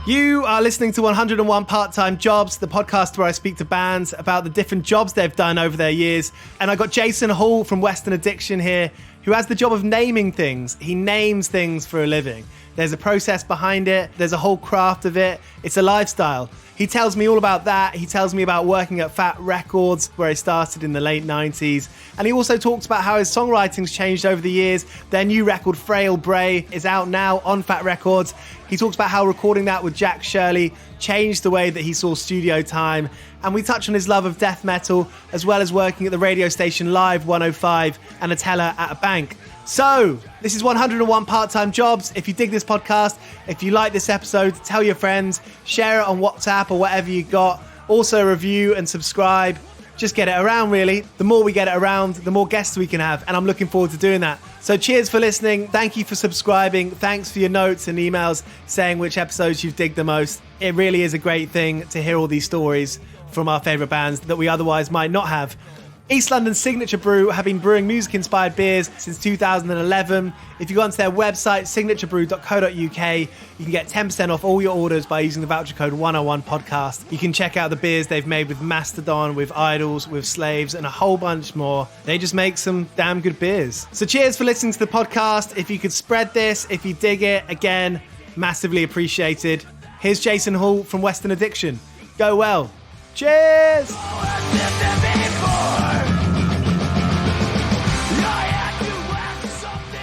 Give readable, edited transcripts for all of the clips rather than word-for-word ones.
You are listening to 101 Part-Time Jobs, the podcast where I speak to bands about the different jobs they've done over their years. And I got Jason Hall from Western Addiction here, who has the job of naming things. He names things for a living. There's a process behind it. There's a whole craft of it. It's a lifestyle. He tells me all about that. He tells me about working at Fat Wreck Chords, where he started in the late 90s. And he also talks about how his songwriting's changed over the years. Their new record, Frail Bray, is out now on Fat Wreck Chords. He talks about how recording that with Jack Shirley changed the way that he saw studio time. And we touch on his love of death metal, as well as working at the radio station Live 105 and a teller at a bank. So, this is 101 Part-Time Jobs. If you dig this podcast, if you like this episode, tell your friends, share it on WhatsApp or whatever you got. Also review and subscribe. Just get it around, really. The more we get it around, the more guests we can have, and I'm looking forward to doing that. So cheers for listening. Thank you for subscribing. Thanks for your notes and emails saying which episodes you've digged the most. It really is a great thing to hear all these stories from our favourite bands that we otherwise might not have. East London's Signature Brew have been brewing music-inspired beers since 2011. If you go onto their website, signaturebrew.co.uk, you can get 10% off all your orders by using the voucher code 101podcast. You can check out the beers they've made with Mastodon, with Idols, with Slaves, and a whole bunch more. They just make some damn good beers. So cheers for listening to the podcast. If you could spread this, if you dig it, again, massively appreciated. Here's Jason Hall from Western Addiction. Go well. Cheers!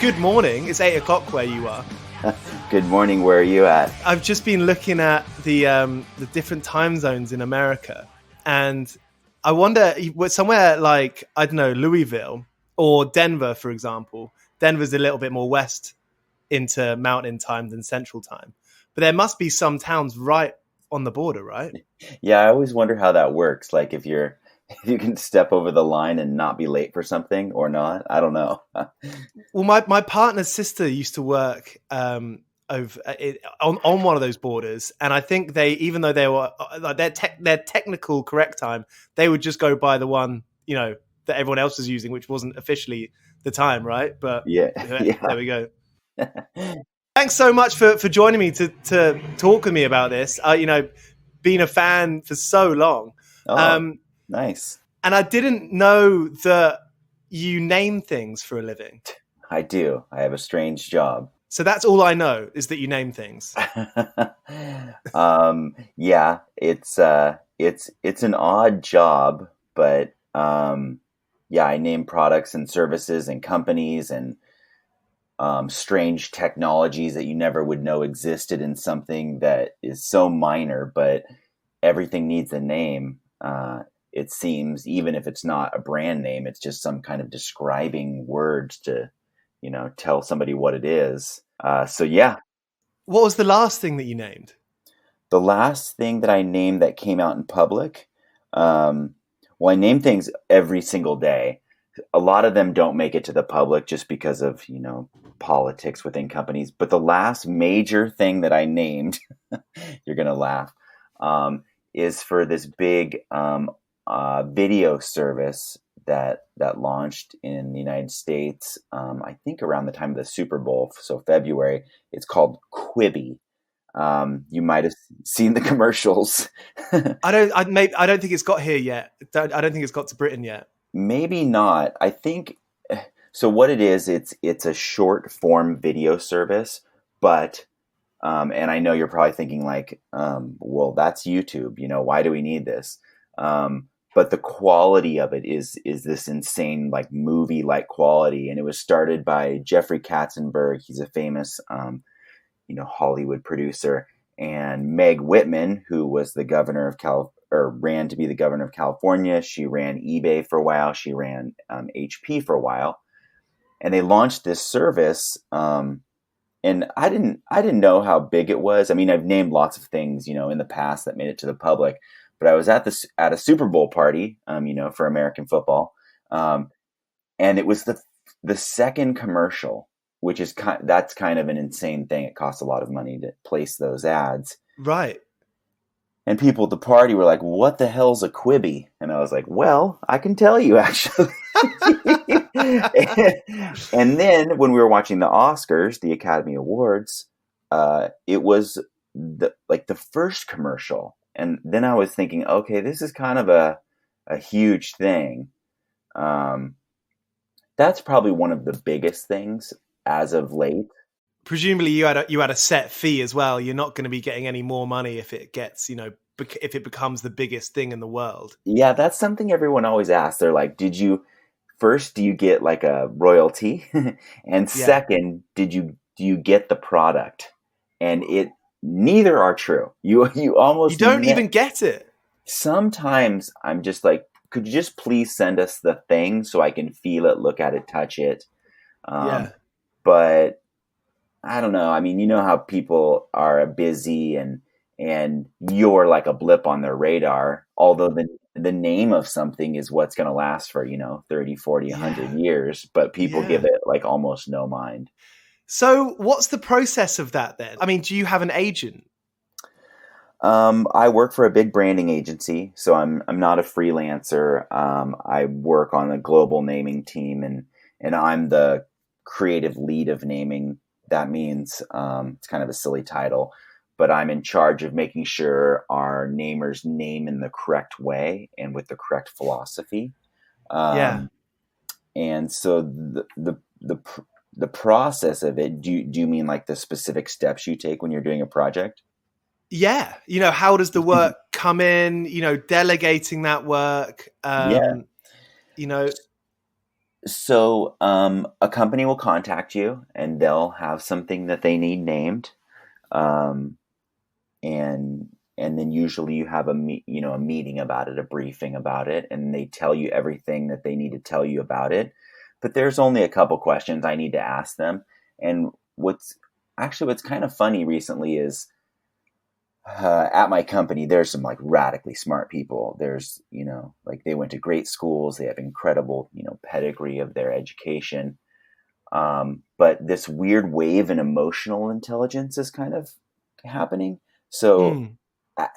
Good morning. It's 8 o'clock where you are. Good morning. Where are you at? I've just been looking at the different time zones in America, and I wonder, somewhere like, I don't know, Louisville or Denver, for example. Denver's a little bit more west into Mountain Time than Central Time, but there must be some towns right on the border, right? Yeah, I always wonder how that works. Like if you can step over the line and not be late for something or not. I don't know. Well, my partner's sister used to work on one of those borders, and I think they, even though they were their technical correct time, they would just go by the one that everyone else was using, which wasn't officially the time, right? But yeah. There we go. Thanks so much for joining me to talk with me about this. Being a fan for so long. Oh. Nice. And I didn't know that you name things for a living. I do. I have a strange job. So that's all I know, is that you name things. Yeah, it's an odd job, but yeah, I name products and services and companies and strange technologies that you never would know existed in something that is so minor, but everything needs a name. It seems, even if it's not a brand name, it's just some kind of describing words to, tell somebody what it is. So yeah. What was the last thing that you named? The last thing that I named that came out in public, well, I name things every single day. A lot of them don't make it to the public just because of, politics within companies. But the last major thing that I named, you're going to laugh, is for this big video service that launched in the United States, I think around the time of the Super Bowl, so February. It's called Quibi. You might have seen the commercials. I don't think it's got here yet. I don't think it's got to Britain yet. Maybe not. I think so. What it is, it's a short form video service, but and I know you're probably thinking like, well, that's YouTube. Why do we need this? But the quality of it is this insane, like movie-like quality. And it was started by Jeffrey Katzenberg. He's a famous, Hollywood producer, and Meg Whitman, who was the governor of ran to be the governor of California. She ran eBay for a while. She ran HP for a while, and they launched this service. And I didn't know how big it was. I mean, I've named lots of things, in the past that made it to the public. But I was at a Super Bowl party, for American football, and it was the second commercial, which is that's kind of an insane thing. It costs a lot of money to place those ads, right? And people at the party were like, "What the hell's a Quibi?" And I was like, "Well, I can tell you actually." And then when we were watching the Oscars, the Academy Awards, it was the first commercial. And then I was thinking, okay, this is kind of a huge thing. That's probably one of the biggest things as of late. Presumably you had a set fee as well. You're not going to be getting any more money if it gets, if it becomes the biggest thing in the world. Yeah, that's something everyone always asks. They're like, do you get like a royalty? And second, do you get the product? And neither are true. You almost don't even get it. Sometimes I'm just like, could you just please send us the thing so I can feel it, look at it, touch it? But I don't know. I mean, you know how people are busy and you're like a blip on their radar, although the name of something is what's going to last for, 30, 40, 100 years, but people give it like almost no mind. So what's the process of that then? I mean, do you have an agent? I work for a big branding agency, so I'm not a freelancer. I work on a global naming team, and I'm the creative lead of naming. That means it's kind of a silly title, but I'm in charge of making sure our namers name in the correct way and with the correct philosophy. And so the process of it. Do you mean like the specific steps you take when you're doing a project? Yeah. How does the work come in, delegating that work, So a company will contact you and they'll have something that they need named. And then usually you have a meeting about it, a briefing about it, and they tell you everything that they need to tell you about it. But there's only a couple questions I need to ask them. And what's kind of funny recently is, at my company, there's some like radically smart people. There's, like they went to great schools. They have incredible, pedigree of their education. But this weird wave in emotional intelligence is kind of happening. So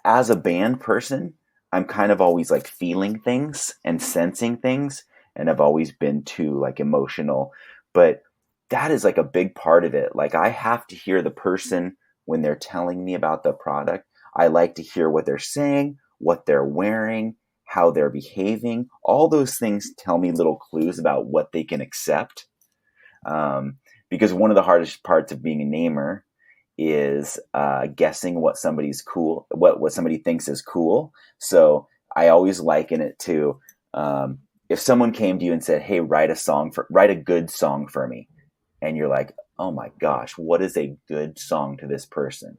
as a band person, I'm kind of always like feeling things and sensing things. And I've always been too like emotional, but that is like a big part of it. Like I have to hear the person when they're telling me about the product. I like to hear what they're saying, what they're wearing, how they're behaving. All those things tell me little clues about what they can accept. Because one of the hardest parts of being a namer is guessing what somebody's cool, what somebody thinks is cool. So I always liken it to if someone came to you and said, "Hey, write a good song for me," and you're like, "Oh my gosh, what is a good song to this person?"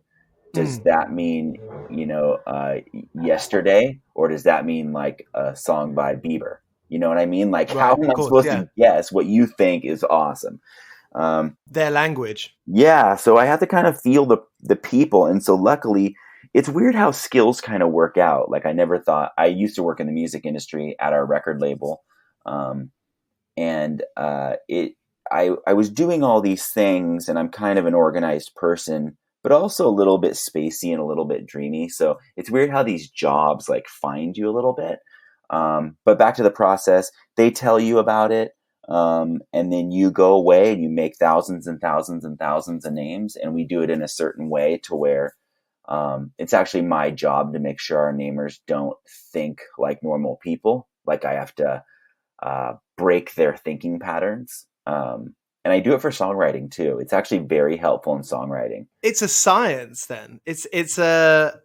Does that mean, Yesterday, or does that mean like a song by Bieber? You know what I mean? Like, how am I supposed to guess what you think is awesome? Their language. Yeah. So I have to kind of feel the people. And so luckily, it's weird how skills kind of work out. Like I never thought. I used to work in the music industry at our record label. I was doing all these things, and I'm kind of an organized person, but also a little bit spacey and a little bit dreamy. So it's weird how these jobs like find you a little bit. But back to the process, they tell you about it. And then you go away and you make thousands and thousands and thousands of names. And we do it in a certain way to where it's actually my job to make sure our namers don't think like normal people. Like I have to break their thinking patterns. And I do it for songwriting too. It's actually very helpful in songwriting. It's a science then. It's a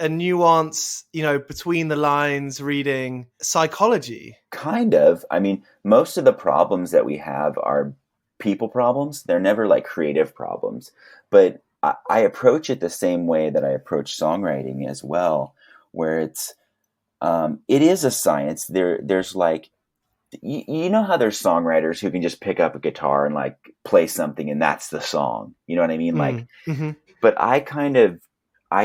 nuance, between the lines reading psychology. Kind of. I mean, most of the problems that we have are people problems. They're never like creative problems. But I approach it the same way that I approach songwriting as well, where it is a science. There's like, you know how there's songwriters who can just pick up a guitar and like play something and that's the song. You know what I mean? Like, but I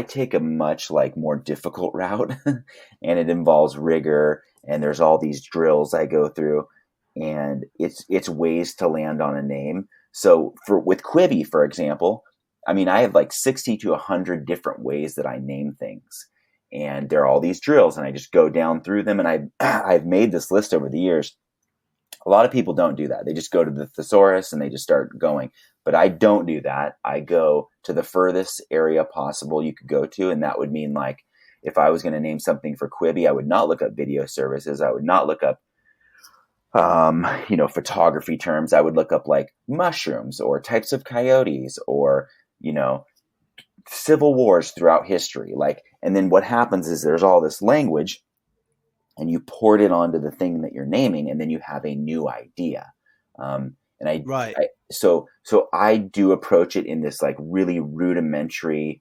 take a much like more difficult route and it involves rigor and there's all these drills I go through and it's ways to land on a name. So with Quibi, for example, I mean, I have like 60 to 100 different ways that I name things. And there are all these drills and I just go down through them. And I've made this list over the years. A lot of people don't do that. They just go to the thesaurus and they just start going. But I don't do that. I go to the furthest area possible you could go to. And that would mean like, if I was going to name something for Quibi, I would not look up video services. I would not look up, photography terms. I would look up like mushrooms or types of coyotes or, civil wars throughout history. And then what happens is there's all this language and you port it onto the thing that you're naming, and then you have a new idea. So I do approach it in this like really rudimentary.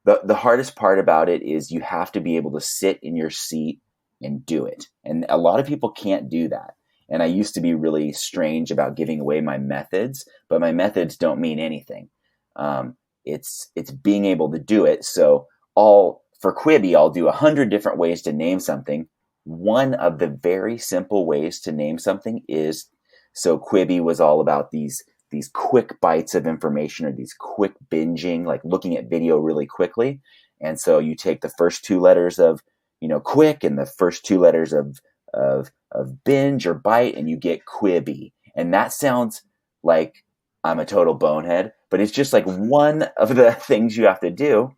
The hardest part about it is you have to be able to sit in your seat and do it. And a lot of people can't do that. And I used to be really strange about giving away my methods, but my methods don't mean anything. It's being able to do it. So for Quibi, I'll do 100 different ways to name something. One of the very simple ways to name something is, so Quibi was all about these quick bites of information, or these quick binging, like looking at video really quickly. And so you take the first two letters of, quick, and the first two letters of binge or bite, and you get Quibi. And that sounds like I'm a total bonehead, but it's just like one of the things you have to do.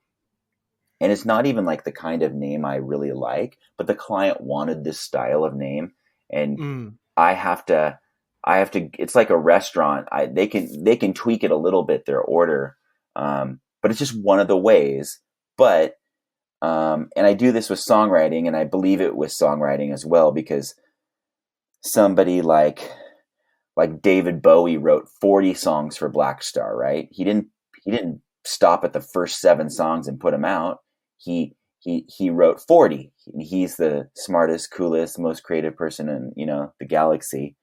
And it's not even like the kind of name I really like, but the client wanted this style of name. And I have to, it's like a restaurant. They can tweak it a little bit, their order. But it's just one of the ways. But, and I do this with songwriting, and I believe it with songwriting as well, because somebody like David Bowie wrote 40 songs for Black Star, right? He didn't stop at the first 7 songs and put them out. He wrote 40. He's the smartest, coolest, most creative person in, the galaxy.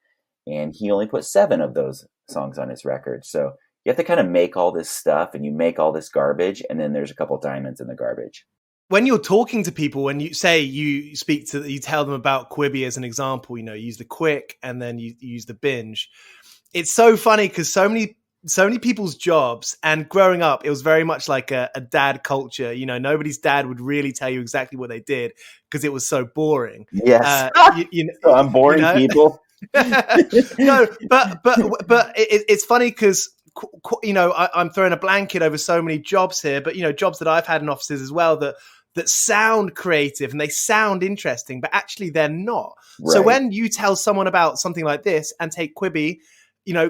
And he only put 7 of those songs on his record. So you have to kind of make all this stuff, and you make all this garbage, and then there's a couple diamonds in the garbage. When you're talking to people, when you say you tell them about Quibi as an example, you use the quick and then you use the binge. It's so funny because so many people's jobs, and growing up, it was very much like a dad culture. Nobody's dad would really tell you exactly what they did because it was so boring. Yes. So I'm boring people. No, but it's funny because, I'm throwing a blanket over so many jobs here, but, jobs that I've had in offices as well that sound creative and they sound interesting, but actually they're not. Right. So when you tell someone about something like this and take Quibi,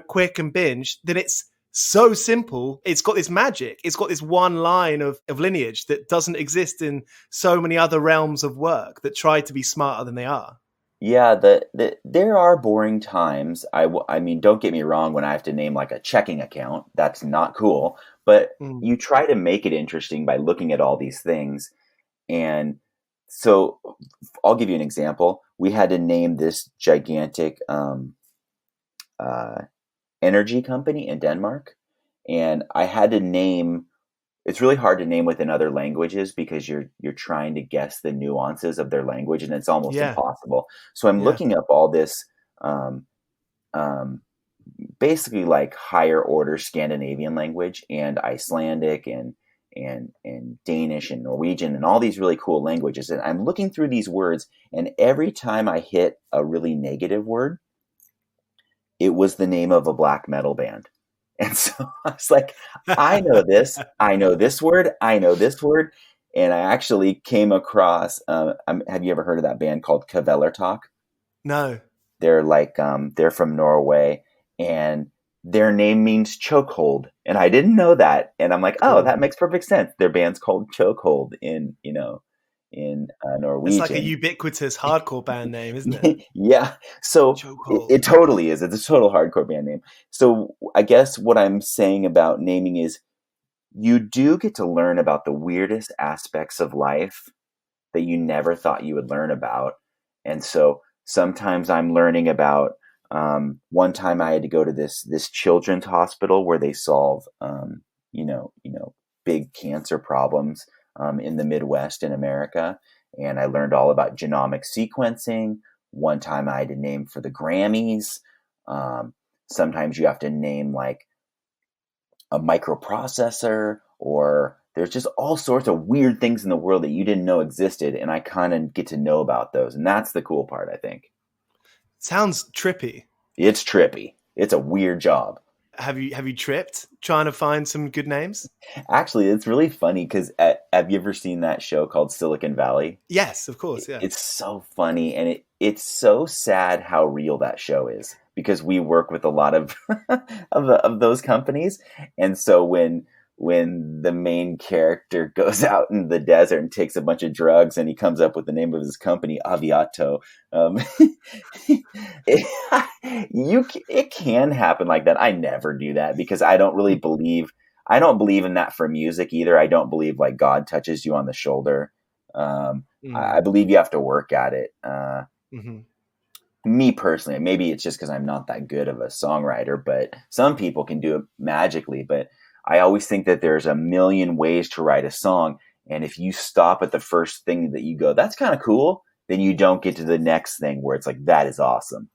quick and binge, then it's so simple. It's got this magic. It's got this one line of lineage that doesn't exist in so many other realms of work that try to be smarter than they are. Yeah, there are boring times. I mean, don't get me wrong, when I have to name like a checking account, that's not cool. But you try to make it interesting by looking at all these things. And so I'll give you an example. We had to name this gigantic energy company in Denmark. And I had to name, it's really hard to name within other languages because you're trying to guess the nuances of their language, and it's almost impossible. So I'm looking up all this basically like higher order Scandinavian language, and Icelandic and Danish and Norwegian and all these really cool languages. And I'm looking through these words, and every time I hit a really negative word, it was the name of a black metal band. And so I was like, I know this. I know this word. I know this word. And I actually came across, have you ever heard of that band called Kvelertak? No. They're like, they're from Norway, and their name means chokehold. And I didn't know that. And I'm like, oh, that makes perfect sense. Their band's called Chokehold in Norwegian. It's like a ubiquitous hardcore band name, isn't it? Yeah. So it totally is. It's a total hardcore band name. So I guess what I'm saying about naming is you do get to learn about the weirdest aspects of life that you never thought you would learn about. And so sometimes I'm learning about, one time I had to go to this children's hospital where they solve, big cancer problems in the Midwest in America. And I learned all about genomic sequencing. One time I had to name for the Grammys. Sometimes you have to name like a microprocessor, or there's just all sorts of weird things in the world that you didn't know existed. And I kind of get to know about those. And that's the cool part, I think. Sounds trippy. It's trippy. It's a weird job. Have you tripped trying to find some good names? Actually, it's really funny because have you ever seen that show called Silicon Valley? Yes, of course. Yeah. It's so funny, and it's so sad how real that show is, because we work with a lot of of those companies, and so when the main character goes out in the desert and takes a bunch of drugs, and he comes up with the name of his company, Aviato, it can happen like that. I never do that because I don't really believe. I don't believe in that for music either. I don't believe like God touches you on the shoulder. I believe you have to work at it. Me personally, maybe it's just because I'm not that good of a songwriter, but some people can do it magically. But I always think that there's a million ways to write a song. And if you stop at the first thing that you go, that's kind of cool, then you don't get to the next thing where it's like, that is awesome.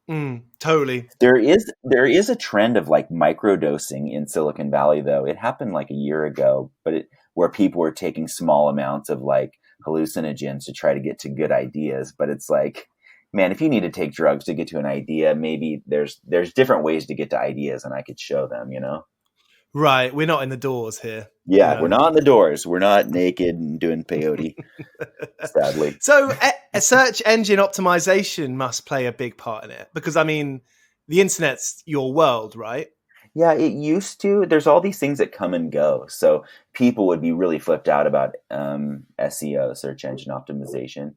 Totally. There is a trend of like microdosing in Silicon Valley, though. It happened like a year ago, but where people were taking small amounts of like hallucinogens to try to get to good ideas. But it's like, man, if you need to take drugs to get to an idea, maybe there's different ways to get to ideas, and I could show them, you know? Right. We're not in the doors here. Yeah, we're not in the doors. We're not naked and doing peyote, sadly. So a search engine optimization must play a big part in it, because, I mean, the internet's your world, right? Yeah, it used to. There's all these things that come and go. So people would be really flipped out about SEO, search engine optimization.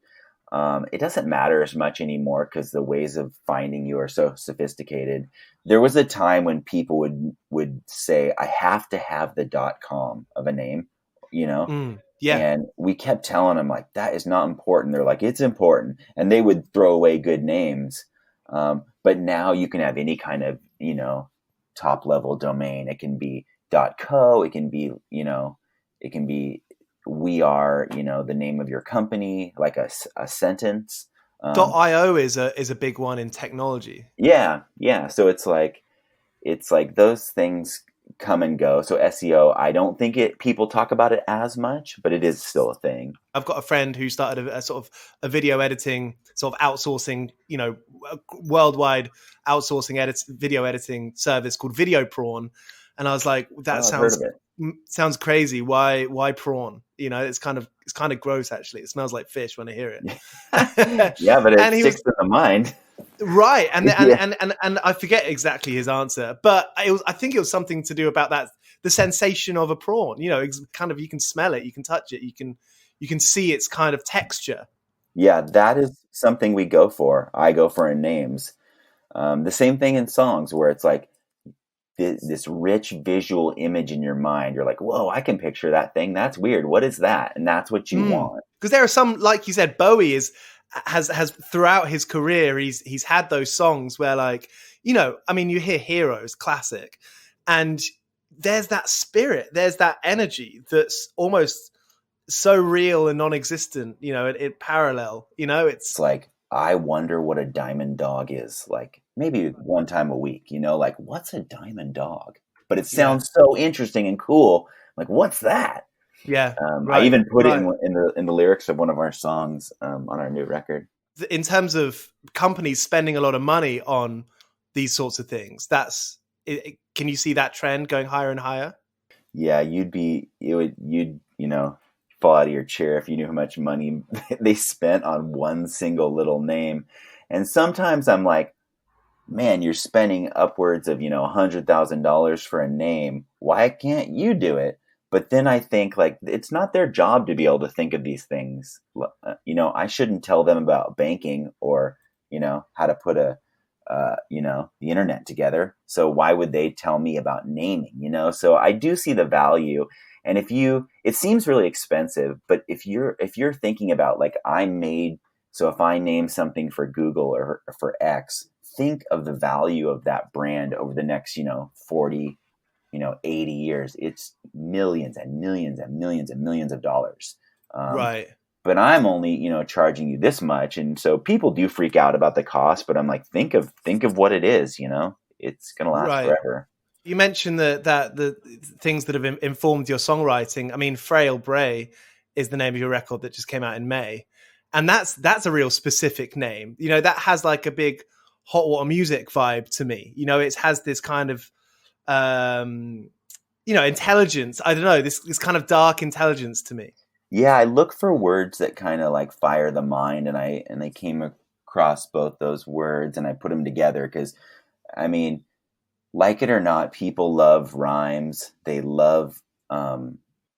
It doesn't matter as much anymore because the ways of finding you are so sophisticated. There was a time when people would say, I have to have the .com of a name, you know? Yeah. And we kept telling them, like, that is not important. They're like, it's important. And they would throw away good names. But now you can have any kind of, you know, top level domain. It can be .co. It can be, you know, it can be, we are, you know, the name of your company, like a sentence. .io is a big one in technology. Yeah. So it's like those things come and go. So SEO, I don't think people talk about it as much, but it is still a thing. I've got a friend who started a sort of a video editing, sort of outsourcing, you know, worldwide outsourcing video editing service called Video Prawn. And I was like, that sounds crazy. Why prawn? You know, it's kind of gross, actually. It smells like fish when I hear it. Yeah, but it sticks in the mind. Right. And I forget exactly his answer, but I think it was something to do about that, the sensation of a prawn. You know, it's kind of, you can smell it, you can touch it, you can see its kind of texture. Yeah, that is something we go for. I go for in names. The same thing in songs, where it's like this rich visual image in your mind. You're like, whoa, I can picture that thing. That's weird. What is that? And that's what you want. Because there are some, like you said, Bowie has throughout his career, he's had those songs where, like, you know, I mean, you hear Heroes, classic, and there's that spirit, there's that energy that's almost so real and non-existent, you know, it parallel, you know, it's like, I wonder what a diamond dog is, like maybe one time a week, you know, like, what's a diamond dog? But it sounds so interesting and cool. Like, what's that? Yeah. I even put it in the lyrics of one of our songs on our new record. In terms of companies spending a lot of money on these sorts of things, can you see that trend going higher and higher? Yeah, you'd fall out of your chair if you knew how much money they spent on one single little name. And sometimes I'm like, man, you're spending upwards of, $100,000 for a name. Why can't you do it? But then I think, like, it's not their job to be able to think of these things. I shouldn't tell them about banking or, how to put the internet together. So why would they tell me about naming, So I do see the value. And it seems really expensive, but if you're thinking about, like, if I name something for Google or for X, think of the value of that brand over the next, 40, 80 years. It's millions and millions and millions and millions of dollars. Right. But I'm only, charging you this much. And so people do freak out about the cost, but I'm like, think of what it is, it's going to last forever. You mentioned the things that have informed your songwriting. I mean, Frail Bray is the name of your record that just came out in May. And that's a real specific name. That has like a big hot water music vibe to me. It has this kind of intelligence. I don't know, this kind of dark intelligence to me. Yeah, I look for words that kind of like fire the mind, and I came across both those words and I put them together because, I mean, like it or not, people love rhymes. They love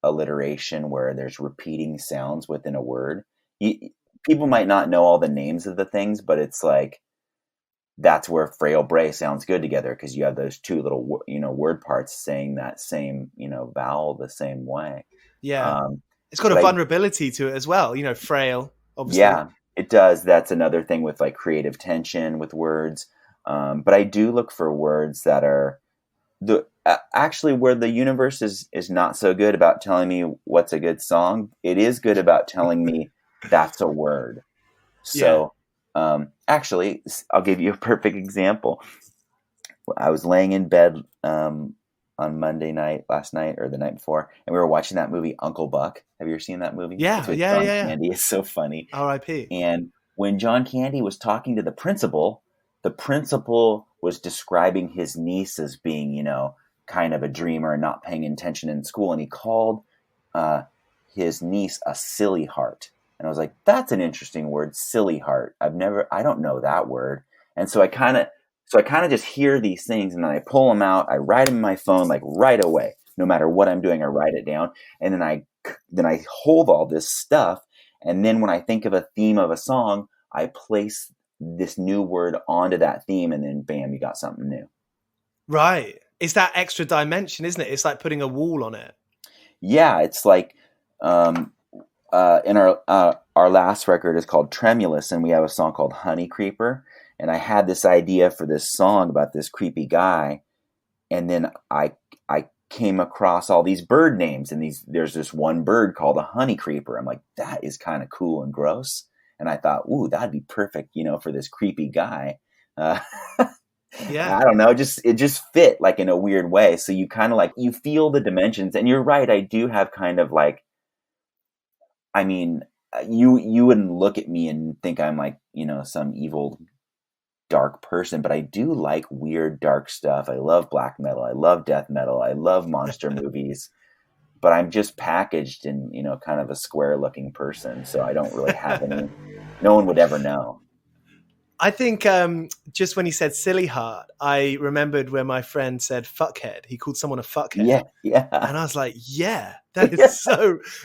alliteration where there's repeating sounds within a word. People might not know all the names of the things, but it's like that's where Frail Bray sounds good together because you have those two little word parts saying that same vowel the same way. Yeah. It's got a vulnerability to it as well, frail, obviously. Yeah, it does. That's another thing with like creative tension with words. But I do look for words that are actually where the universe is not so good about telling me what's a good song. It is good about telling me that's a word. So actually, I'll give you a perfect example. I was laying in bed on Monday night, last night or the night before, and we were watching that movie Uncle Buck. Have you ever seen that movie? Yeah, it's with John Candy. It's so funny. R.I.P. And when John Candy was talking to the principal was describing his niece as being, kind of a dreamer and not paying attention in school, and he called his niece a silly heart. And I was like, that's an interesting word, silly heart. I don't know that word. And so I kind of just hear these things, and then I pull them out. I write them in my phone like right away. No matter what I'm doing, I write it down, and then I hold all this stuff. And then when I think of a theme of a song, I place this new word onto that theme, and then bam, you got something new. Right. It's that extra dimension, isn't it? It's like putting a wall on it. Yeah, it's like in our last record is called Tremulous, and we have a song called Honey Creeper. And I had this idea for this song about this creepy guy, and then I came across all these bird names, and there's this one bird called a honey creeper. I'm like, that is kind of cool and gross. And I thought, ooh, that'd be perfect, for this creepy guy. Yeah, I don't know, it just fit like in a weird way. So you kind of like you feel the dimensions, and you're right. I do have kind of like, I mean, you wouldn't look at me and think I'm like some evil dark person, but I do like weird dark stuff. I love black metal. I love death metal. I love monster movies, but I'm just packaged in, kind of a square looking person. So I don't really have any, no one would ever know. I think just when he said silly heart, I remembered when my friend said fuckhead. He called someone a fuckhead. Yeah. And I was like, that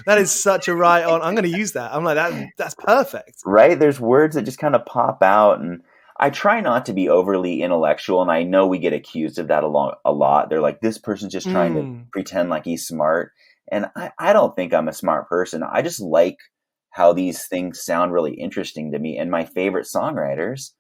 is such a right on. I'm going to use that. I'm like, that's perfect. Right. There's words that just kind of pop out, and I try not to be overly intellectual, and I know we get accused of that a lot. They're like, this person's just trying to pretend like he's smart. And I don't think I'm a smart person. I just like how these things sound really interesting to me. And my favorite songwriters,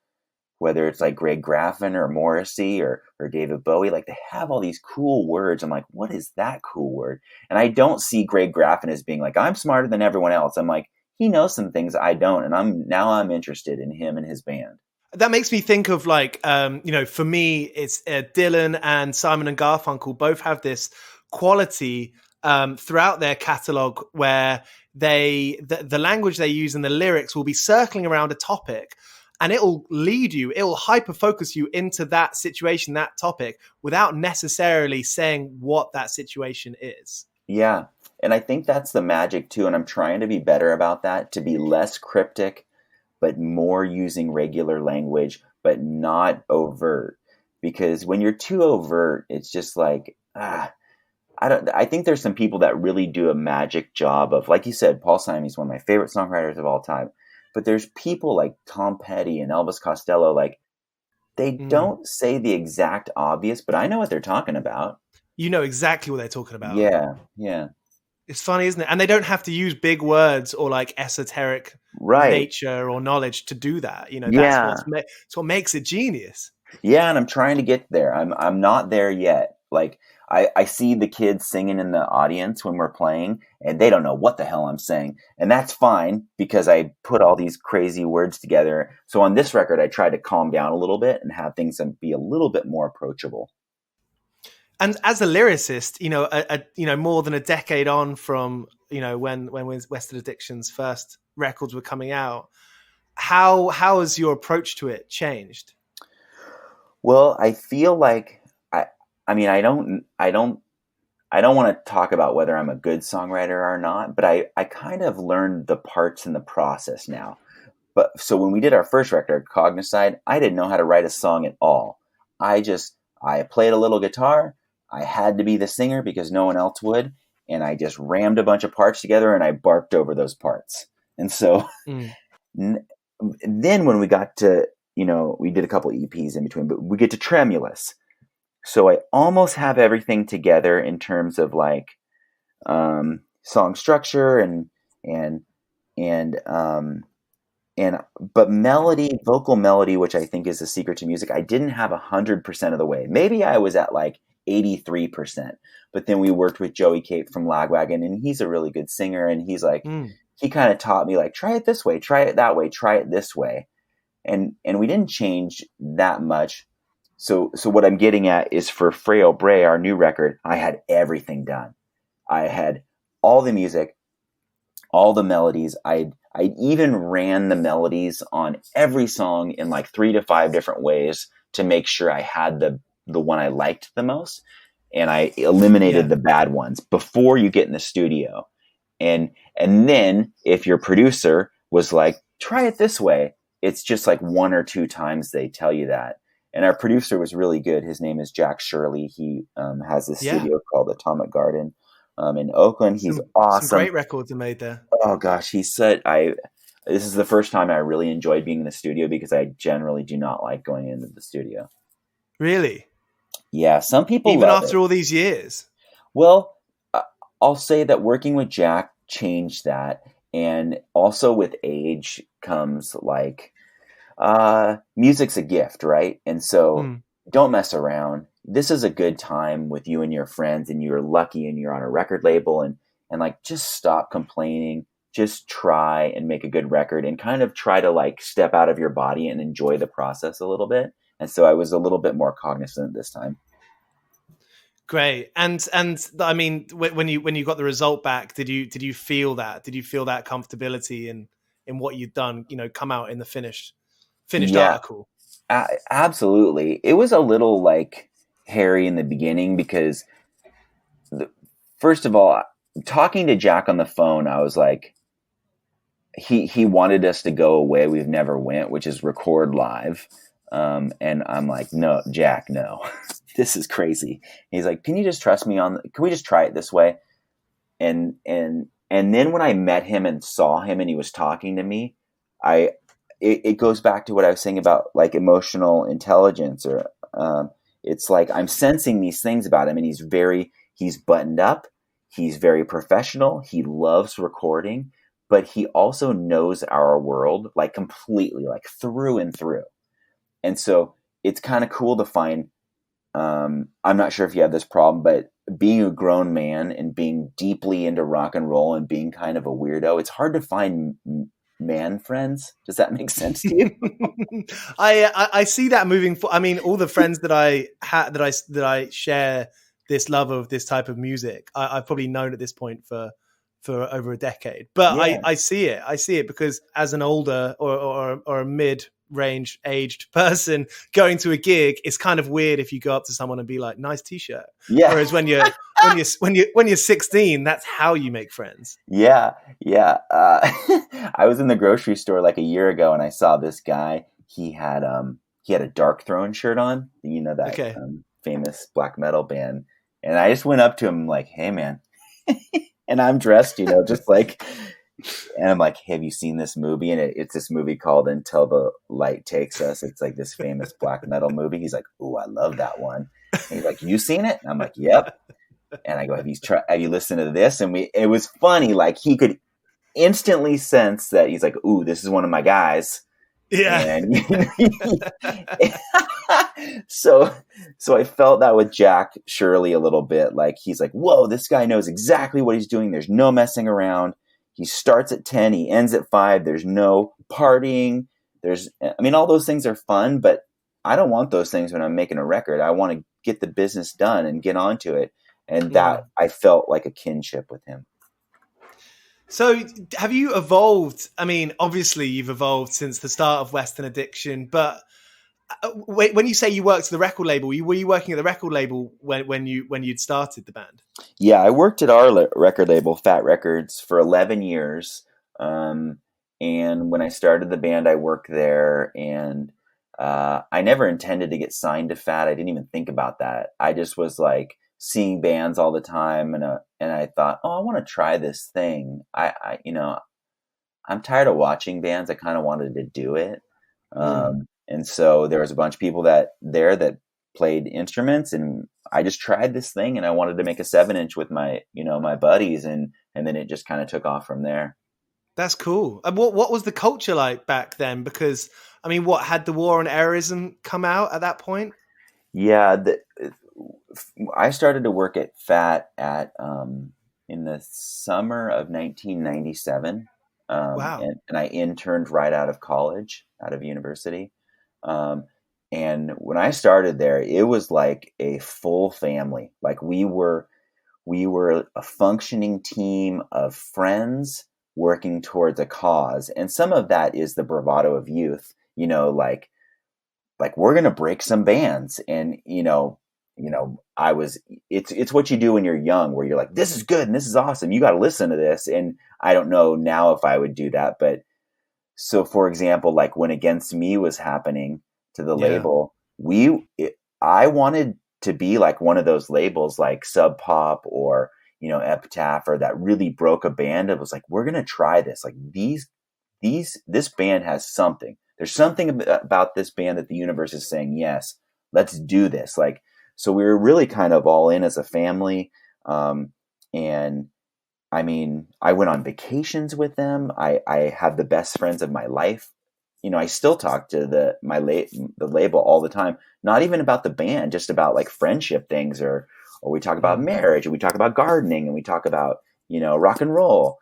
whether it's like Greg Graffin or Morrissey or David Bowie, like they have all these cool words. I'm like, what is that cool word? And I don't see Greg Graffin as being like, I'm smarter than everyone else. I'm like, he knows some things I don't. And I'm interested in him and his band. That makes me think of like, for me, it's Dylan and Simon and Garfunkel both have this quality throughout their catalog where the language they use and the lyrics will be circling around a topic, and it'll hyper focus you into that situation, that topic, without necessarily saying what that situation is. Yeah. And I think that's the magic too. And I'm trying to be better about that, to be less cryptic, but more using regular language, but not overt. Because when you're too overt, it's just like, I think there's some people that really do a magic job of, like you said, Paul Simon's one of my favorite songwriters of all time. But there's people like Tom Petty and Elvis Costello, like they don't say the exact obvious, but I know what they're talking about. You know exactly what they're talking about. Yeah. It's funny, isn't it? And they don't have to use big words or like esoteric nature or knowledge to do that. That's what makes it genius. Yeah, and I'm trying to get there. I'm not there yet. Like I see the kids singing in the audience when we're playing, and they don't know what the hell I'm saying. And that's fine because I put all these crazy words together. So on this record, I try to calm down a little bit and have things be a little bit more approachable. And as a lyricist, more than a decade on from, when Western Addiction's first records were coming out, how has your approach to it changed? Well, I feel like I mean, I don't want to talk about whether I'm a good songwriter or not, but I kind of learned the parts in the process now. But so when we did our first record, Cognicide, I didn't know how to write a song at all. I played a little guitar. I had to be the singer because no one else would. And I just rammed a bunch of parts together and I barked over those parts. And so then when we got to, we did a couple EPs in between, but we get to Tremulous. So I almost have everything together in terms of like song structure but melody, vocal melody, which I think is the secret to music, I didn't have 100% of the way. Maybe I was at like 83%. But then we worked with Joey Cape from Lagwagon, and he's a really good singer, and he's like, he kind of taught me like, try it this way, try it that way, try it this way. And we didn't change that much. So what I'm getting at is for Frail Bray, our new record, I had everything done. I had all the music, all the melodies. I even ran the melodies on every song in like 3 to 5 different ways to make sure I had the one I liked the most. And I eliminated the bad ones before you get in the studio. And then if your producer was like, try it this way, it's just like 1 or 2 times they tell you that. And our producer was really good. His name is Jack Shirley. He has a studio called Atomic Garden in Oakland. He's awesome. Some great records are made there. Oh gosh, he said this is the first time I really enjoyed being in the studio because I generally do not like going into the studio. Really? Yeah, some people even love after all these years. Well, I'll say that working with Jack changed that, and also with age comes like music's a gift, right? And so don't mess around. This is a good time with you and your friends, and you're lucky and you're on a record label, and like just stop complaining. Just try and make a good record and kind of try to like step out of your body and enjoy the process a little bit. And so I was a little bit more cognizant this time. Great. And I mean, when you got the result back, did you feel that? Did you feel that comfortability in what you'd done, come out in the finished article? Absolutely. It was a little like hairy in the beginning because first of all, talking to Jack on the phone, I was like, he wanted us to go away we've never went, which is record live. And I'm like, no, Jack, no, this is crazy. He's like, can you just trust me can we just try it this way? And then when I met him and saw him and he was talking to me, it goes back to what I was saying about like emotional intelligence, or it's like I'm sensing these things about him, and he's buttoned up. He's very professional. He loves recording, but he also knows our world like completely, like through and through. And so it's kind of cool to find, I'm not sure if you have this problem, but being a grown man and being deeply into rock and roll and being kind of a weirdo, it's hard to find man friends. Does that make sense to you? I see that moving forward. I mean, all the friends that I share this love of this type of music, I've probably known at this point for over a decade. But I see it because as an older or a mid-range aged person going to a gig, it's kind of weird if you go up to someone and be like, nice t-shirt. Yeah. Whereas when you're 16, that's how you make friends. Yeah. I was in the grocery store like a year ago and I saw this guy. He had a Dark Throne shirt on, that famous black metal band. And I just went up to him like, hey man, and I'm dressed, just like, and I'm like, have you seen this movie? And it's this movie called Until the Light Takes Us. It's like this famous black metal movie. He's like, ooh, I love that one. And he's like, you seen it? And I'm like, yep. And I go, have you listened to this? And it was funny. Like he could instantly sense that he's like, ooh, this is one of my guys. Yeah. And, so I felt that with Jack Shirley a little bit. Like he's like, whoa, this guy knows exactly what he's doing. There's no messing around. He starts at 10, he ends at 5. There's no partying. All those things are fun, but I don't want those things when I'm making a record. I want to get the business done and get onto it. And that I felt like a kinship with him. So have you evolved? I mean, obviously you've evolved since the start of Western Addiction, but When you say you worked at the record label, were you working at the record label when you'd started the band? Yeah, I worked at our record label, Fat Records, for 11 years. And when I started the band, I worked there, and I never intended to get signed to Fat. I didn't even think about that. I just was like seeing bands all the time, and I thought, oh, I want to try this thing. I'm tired of watching bands. I kind of wanted to do it. And so there was a bunch of people that played instruments, and I just tried this thing, and I wanted to make a 7-inch with my buddies, and then it just kind of took off from there. That's cool. And what was the culture like back then? Because I mean, what had the war on terrorism come out at that point? Yeah, I started to work at Fat in the summer of 1997. Wow. And I interned right out of college, out of university. And when I started there, it was like a full family. Like we were a functioning team of friends working towards a cause. And some of that is the bravado of youth, like we're going to break some bands. And, it's what you do when you're young, where you're like, this is good and this is awesome. You got to listen to this. And I don't know now if I would do that, but so for example, like when Against Me was happening to the label, I wanted to be like one of those labels like Sub Pop or, Epitaph, or that really broke a band. It was like, we're going to try this. Like this band has something. There's something about this band that the universe is saying, yes, let's do this. Like, so we were really kind of all in as a family. And I mean, I went on vacations with them. I have the best friends of my life. I still talk to the label all the time, not even about the band, just about like friendship things, or we talk about marriage, and we talk about gardening, and we talk about, rock and roll.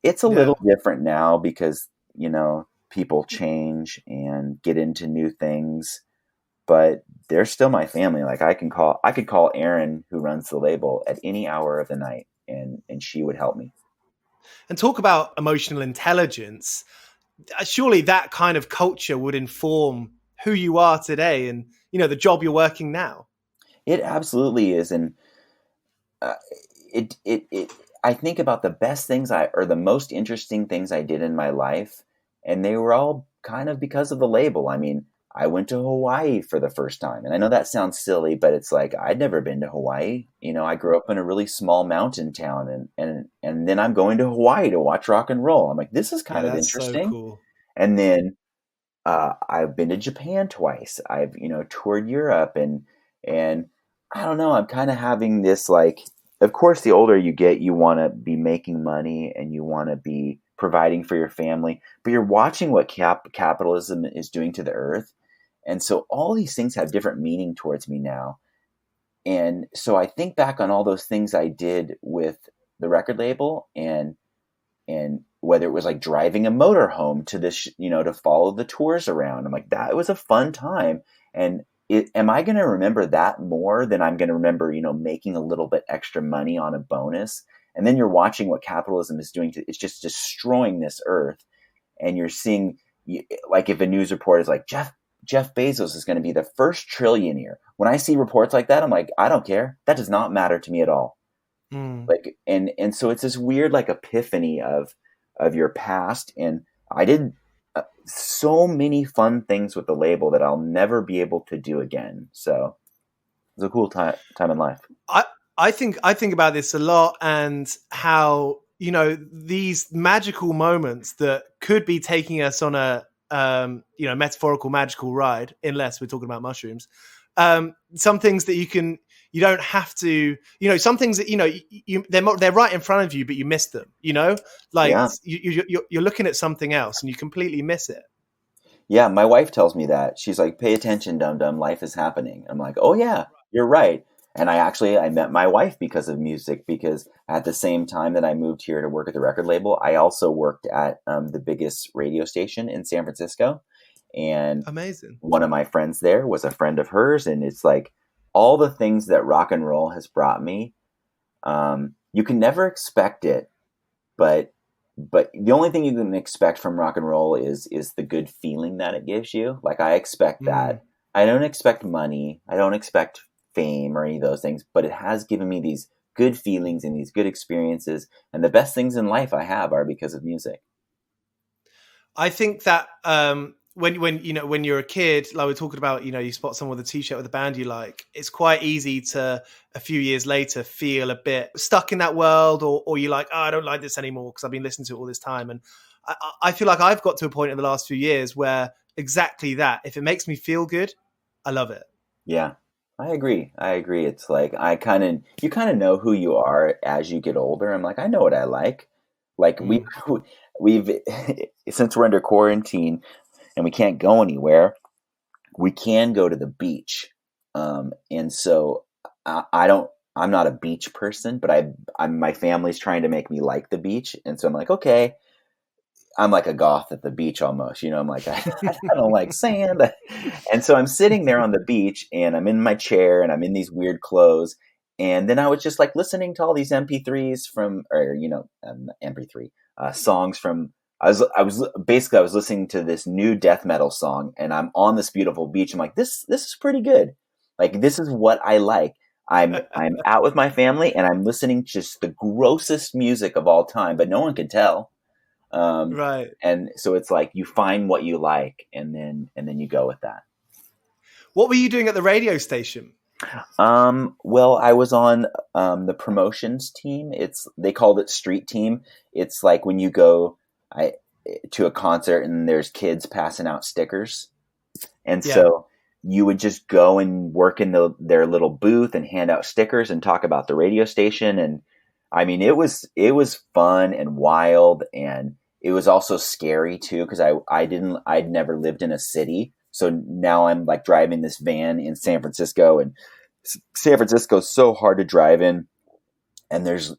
It's a little different now because, people change and get into new things, but they're still my family. Like I could call Erin, who runs the label, at any hour of the night, and she would help me. And talk about emotional intelligence. Surely that kind of culture would inform who you are today and, the job you're working now. It absolutely is. And I think about the best things or the most interesting things I did in my life, and they were all kind of because of the label. I mean, I went to Hawaii for the first time, and I know that sounds silly, but it's like I'd never been to Hawaii. I grew up in a really small mountain town, and then I'm going to Hawaii to watch rock and roll. I'm like, this is kind of interesting. So cool. And then I've been to Japan twice. I've toured Europe, and I don't know. I'm kind of having this like. Of course, the older you get, you want to be making money and you want to be providing for your family, but you're watching what capitalism is doing to the earth. And so all these things have different meaning towards me now. And so I think back on all those things I did with the record label, and whether it was like driving a motorhome to this, to follow the tours around. I'm like, that was a fun time. And am I going to remember that more than I'm going to remember, making a little bit extra money on a bonus? And then you're watching what capitalism is doing it's just destroying this earth. And you're seeing, like, if a news report is like, Jeff Bezos is going to be the first trillionaire. When I see reports like that, I'm like, I don't care. That does not matter to me at all. Like, and so it's this weird, like, epiphany of your past. And I did so many fun things with the label that I'll never be able to do again. So it's a cool time in life. I think about this a lot, and how, these magical moments that could be taking us on a, metaphorical magical ride, unless we're talking about mushrooms. Some things that you don't have to, some things that, they're right in front of you, but you miss them, you're looking at something else and you completely miss it. Yeah. My wife tells me that. She's like, pay attention, dum-dum, life is happening. I'm like, oh yeah, you're right. And I met my wife because of music, because at the same time that I moved here to work at the record label, I also worked at the biggest radio station in San Francisco. And amazing. One of my friends there was a friend of hers. And it's like all the things that rock and roll has brought me. You can never expect it, but but the only thing you can expect from rock and roll is the good feeling that it gives you. Like I expect Mm. that. I don't expect money. I don't expect fame or any of those things, but it has given me these good feelings and these good experiences. And the best things in life I have are because of music. I think that when you're a kid, like we're talking about, you spot someone with a t-shirt with a band you like, it's quite easy to a few years later feel a bit stuck in that world, or you're like, oh, I don't like this anymore because I've been listening to it all this time. And I feel like I've got to a point in the last few years where exactly that, if it makes me feel good, I love it. Yeah, I agree. I agree. It's like you kind of know who you are as you get older. I'm like, I know what I like. Like Mm. we've since we're under quarantine and we can't go anywhere, we can go to the beach. And so I don't. I'm not a beach person, but my family's trying to make me like the beach, and so I'm like, okay. I'm like a goth at the beach almost, I'm like, I don't like sand. And so I'm sitting there on the beach and I'm in my chair and I'm in these weird clothes. And then I was just like listening to all these MP3s MP3 songs from, I was listening to this new death metal song and I'm on this beautiful beach. I'm like, this is pretty good. Like, this is what I like. I'm out with my family and I'm listening to just the grossest music of all time, but no one can tell. Right. And so it's like you find what you like and then you go with that. What were you doing at the radio station? Well, I was on the promotions team. They called it street team. It's like when you go to a concert and there's kids passing out stickers. And Yeah. so you would just go and work in their little booth and hand out stickers and talk about the radio station. And I mean, it was fun and wild, and it was also scary too because I'd never lived in a city, so now I'm like driving this van in San Francisco, and San Francisco is so hard to drive in, and there's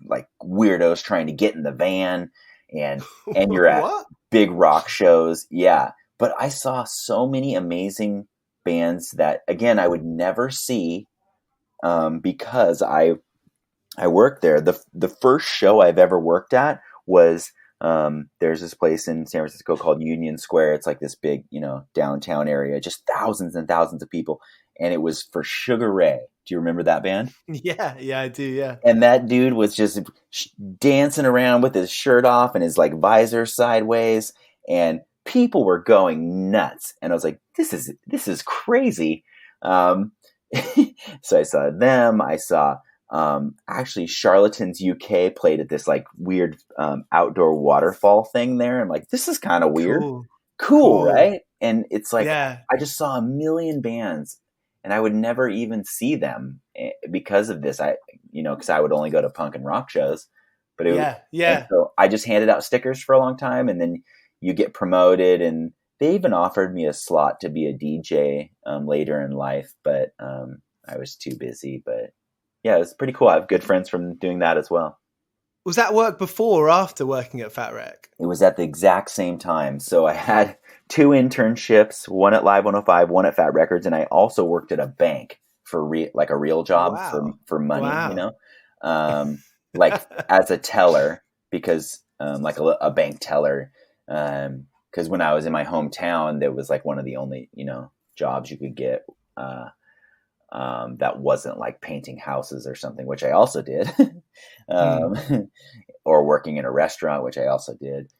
like weirdos trying to get in the van, and you're at What? big rock shows, yeah. But I saw so many amazing bands that again I would never see because I worked there. The first show I've ever worked at was there's this place in San Francisco called Union Square. It's like this big, downtown area, just thousands and thousands of people. And it was for Sugar Ray. Do you remember that band? Yeah, I do. Yeah. And that dude was just dancing around with his shirt off and his like visor sideways, and people were going nuts. And I was like, this is crazy. So I saw them. I saw actually Charlatans UK played at this like weird outdoor waterfall thing there. I'm like, this is kind of weird. Cool, right? And it's like, yeah. I just saw a million bands and I would never even see them because of this. Because I would only go to punk and rock shows. But and so I just handed out stickers for a long time, and then you get promoted, and they even offered me a slot to be a DJ later in life, but I was too busy. But yeah, it was pretty cool. I have good friends from doing that as well. Was that work before or after working at Fat Wreck? It was at the exact same time. So I had 2 internships, one at Live 105, one at Fat Records, and I also worked at a bank for a real job. Wow. for money, Wow. like as a teller, because like a bank teller. Because when I was in my hometown, there was like one of the only jobs you could get that wasn't like painting houses or something, which I also did, or working in a restaurant, which I also did.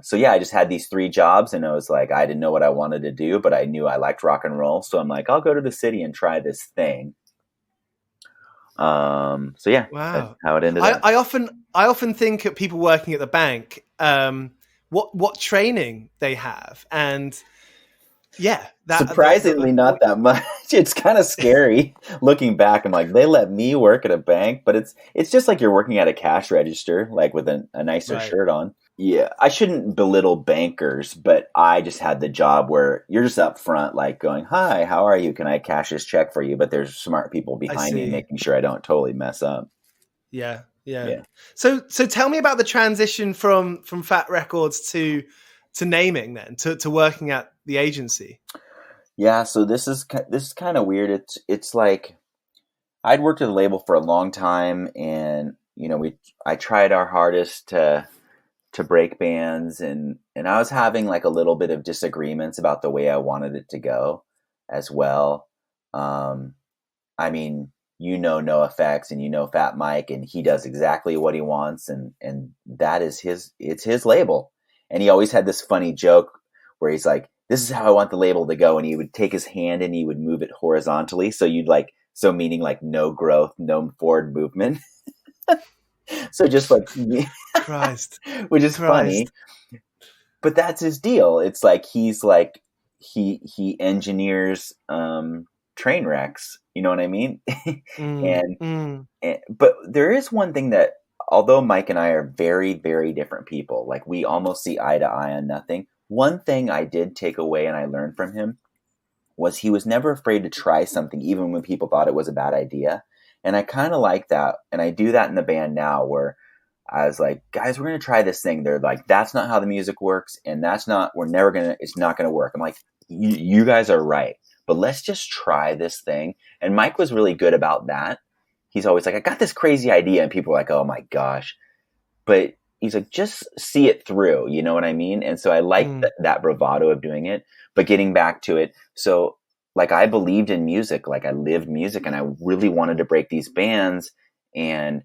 So yeah, I just had these 3 jobs, and I was like, I didn't know what I wanted to do, but I knew I liked rock and roll. So I'm like, I'll go to the city and try this thing. So yeah, Wow. that's how it ended up. I often think of people working at the bank, what training they have, and surprisingly not that much. It's kind of scary looking back. I'm like, they let me work at a bank, but it's just like you're working at a cash register, like with a nicer shirt on. Yeah, I shouldn't belittle bankers, but I just had the job where you're just up front, like going, "Hi, how are you? Can I cash this check for you?" But there's smart people behind me making sure I don't totally mess up. Yeah. So tell me about the transition from Fat Records to naming, then to working at the agency. Yeah, so this is kind of weird. It's like I'd worked at a label for a long time, and I tried our hardest to break bands, and I was having like a little bit of disagreements about the way I wanted it to go as well. I mean, no effects, and Fat Mike, and he does exactly what he wants, and that is it's his label. And he always had this funny joke where he's like, this is how I want the label to go, and he would take his hand and he would move it horizontally, so meaning like no growth, no forward movement. So just like Christ. which is funny, but that's his deal. It's like he's like he engineers train wrecks, you know what I mean? And but there is one thing that, although Mike and I are very, very different people, like we almost see eye to eye on nothing, one thing I did take away and I learned from him was he was never afraid to try something even when people thought it was a bad idea. And I kind of like that, and I do that in the band now, where I was like, guys, we're going to try this thing. They're like, that's not how the music works. And it's not going to work. I'm like, you guys are right, but let's just try this thing. And Mike was really good about that. He's always like, I got this crazy idea. And people are like, oh my gosh. But he's like, just see it through. You know what I mean? And so I like that bravado of doing it, but getting back to it. So like, I believed in music, like I lived music, and I really wanted to break these bands. And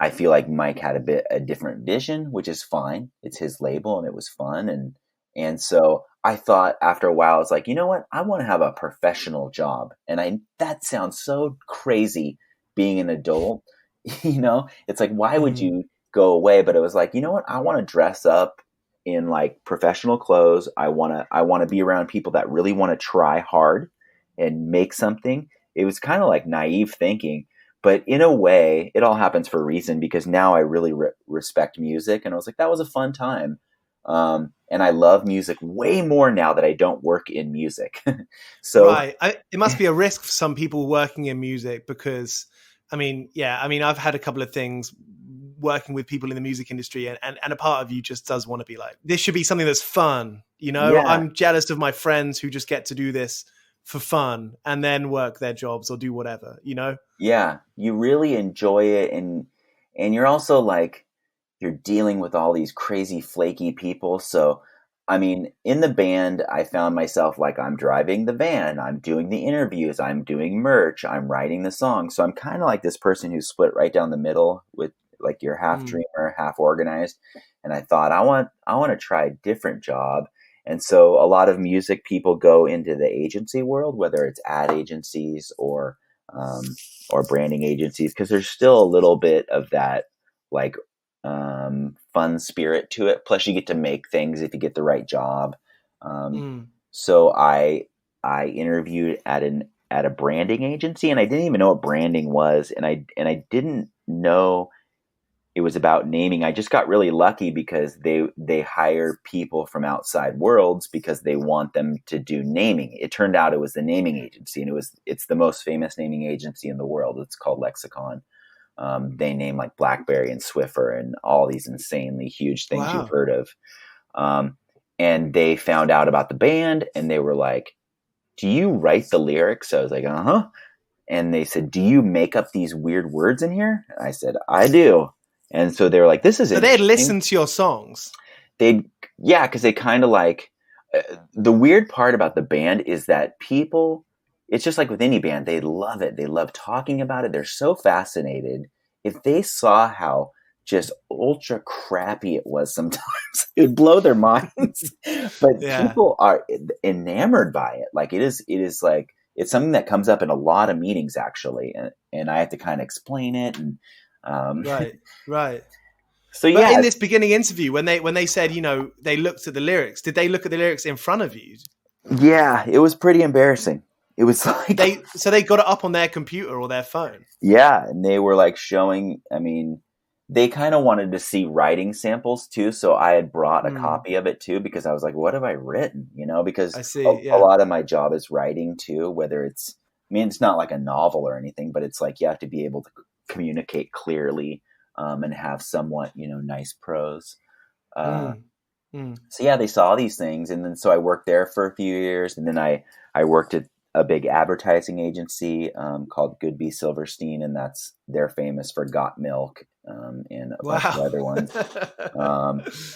I feel like Mike had a different vision, which is fine. It's his label, and it was fun. And so I thought after a while, I was like, you know what? I want to have a professional job. And that sounds so crazy being an adult, it's like, why would you go away? But it was like, you know what? I want to dress up in like professional clothes. I want to be around people that really want to try hard and make something. It was kind of like naive thinking. But in a way, it all happens for a reason, because now I really respect music. And I was like, that was a fun time. And I love music way more now that I don't work in music. So right. It must be a risk for some people working in music, because, I've had a couple of things working with people in the music industry, and a part of you just does want to be like, this should be something that's fun. Yeah. I'm jealous of my friends who just get to do this for fun and then work their jobs or do whatever, Yeah, you really enjoy it, and you're also like, you're dealing with all these crazy flaky people. So in the band, I found myself like, I'm driving the van, I'm doing the interviews, I'm doing merch, I'm writing the songs. So I'm kind of like this person who's split right down the middle, with like, you're half dreamer, half organized. And I thought, I want to try a different job. And so a lot of music people go into the agency world, whether it's ad agencies or branding agencies, because there's still a little bit of that like fun spirit to it. Plus, you get to make things if you get the right job. So I interviewed at a branding agency, and I didn't even know what branding was, and I didn't know it was about naming. I just got really lucky because they hire people from outside worlds because they want them to do naming. It turned out it was the naming agency, and it's the most famous naming agency in the world. It's called Lexicon. They name like BlackBerry and Swiffer and all these insanely huge things you've heard of. And they found out about the band, and they were like, do you write the lyrics? I was like, uh-huh. And they said, do you make up these weird words in here? And I said, I do. And so they were like, this is so they'd listen to your songs. Because they kind of like, the weird part about the band is that people, it's just like with any band, they love it. They love talking about it. They're so fascinated. If they saw how just ultra crappy it was sometimes, it would blow their minds. But people are enamored by it. Like it is like, it's something that comes up in a lot of meetings actually. And I have to kind of explain it. And Right. So yeah, in this beginning interview, when they said, they looked at the lyrics, did they look at the lyrics in front of you? Yeah, it was pretty embarrassing. It was like they got it up on their computer or their phone. Yeah, and they were like showing. They kind of wanted to see writing samples too, so I had brought a copy of it too, because I was like, "What have I written?" Because a lot of my job is writing too. Whether it's, it's not like a novel or anything, but it's like you have to be able to communicate clearly and have somewhat, nice prose. So yeah, they saw these things, and then so I worked there for a few years, and then I worked at a big advertising agency called Goodby Silverstein, and they're famous for Got Milk and a bunch of Wow. other ones.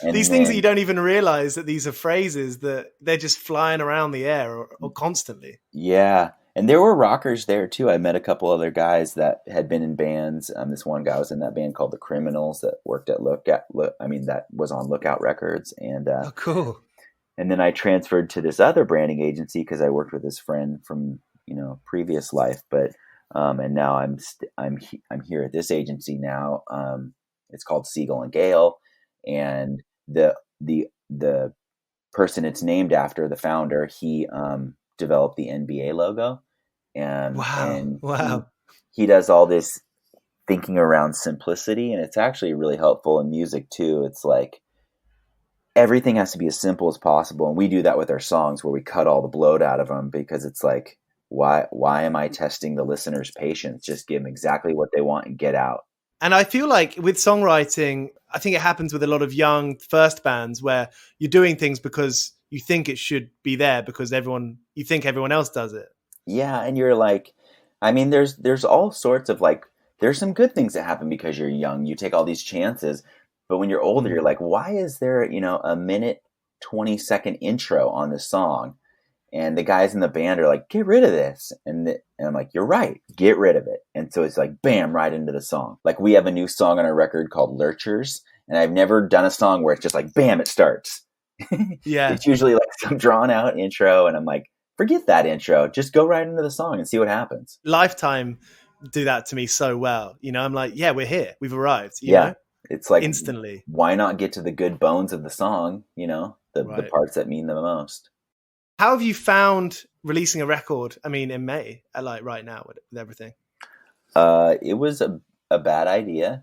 And These things that you then, don't even realize that these are phrases that they're just flying around the air or constantly. yeah. And there were rockers there too. I met a couple other guys that had been in bands. This one guy was in that band called the Criminals that worked at that was on Lookout Records. Oh, cool. And then I transferred to this other branding agency because I worked with this friend from, previous life. But and now I'm here at this agency now. It's called Siegel and Gale, and the person it's named after, the founder, he developed the NBA logo, and Wow. he does all this thinking around simplicity, and it's actually really helpful in music too. It's like everything has to be as simple as possible, and we do that with our songs where we cut all the bloat out of them because it's like, why am I testing the listener's patience? Just give them exactly what they want and get out. And I feel like with songwriting, I think it happens with a lot of young first bands where you're doing things because you think it should be there because you think everyone else does it. Yeah, and you're like, I mean, there's all sorts of like, there's some good things that happen because you're young. You take all these chances, but when you're older, you're like, why is there, a minute 20-second intro on this song? And the guys in the band are like, get rid of this. And I'm like, you're right, get rid of it. And so it's like, bam, right into the song. Like we have a new song on our record called Lurchers. And I've never done a song where it's just like, bam, it starts. Yeah. It's usually like some drawn out intro. And I'm like, forget that intro. Just go right into the song and see what happens. Lifetime do that to me so well. I'm like, yeah, we're here. We've arrived. You know? It's like instantly. Why not get to the good bones of the song? The parts that mean the most. How have you found releasing a record? I mean, in May, like right now with everything. It was a bad idea.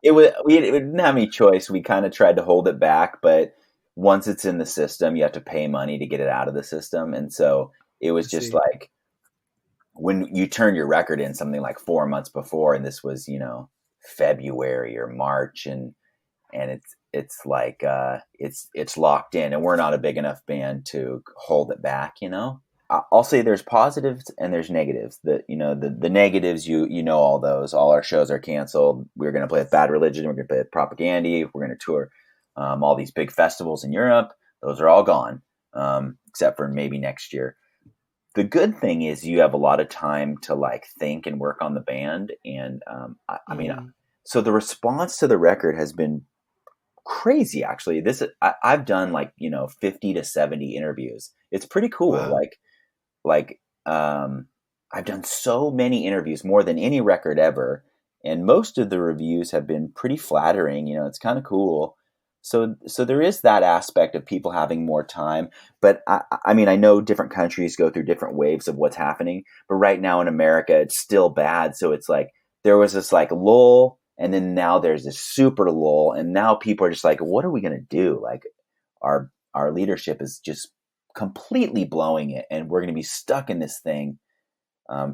We didn't have any choice. We kind of tried to hold it back, but once it's in the system, you have to pay money to get it out of the system. And so it was just like when you turn your record in something like 4 months before, and this was, February or March, and it's like it's locked in, and we're not a big enough band to hold it back. I'll say there's positives and there's negatives. The negatives, all those. All our shows are canceled. We're going to play with Bad Religion. We're going to play with Propaganda. We're going to tour all these big festivals in Europe. Those are all gone, except for maybe next year. The good thing is you have a lot of time to like think and work on the band. And I mean, so the response to the record has been crazy. Actually, I've done like 50 to 70 interviews. It's pretty cool. Wow. I've done so many interviews, more than any record ever, and most of the reviews have been pretty flattering. It's kind of cool. So there is that aspect of people having more time. But I mean, I know different countries go through different waves of what's happening. But right now in America, it's still bad. So it's like there was this like lull, and then now there's this super lull, and now people are just like, what are we going to do? Like our leadership is just completely blowing it, and we're going to be stuck in this thing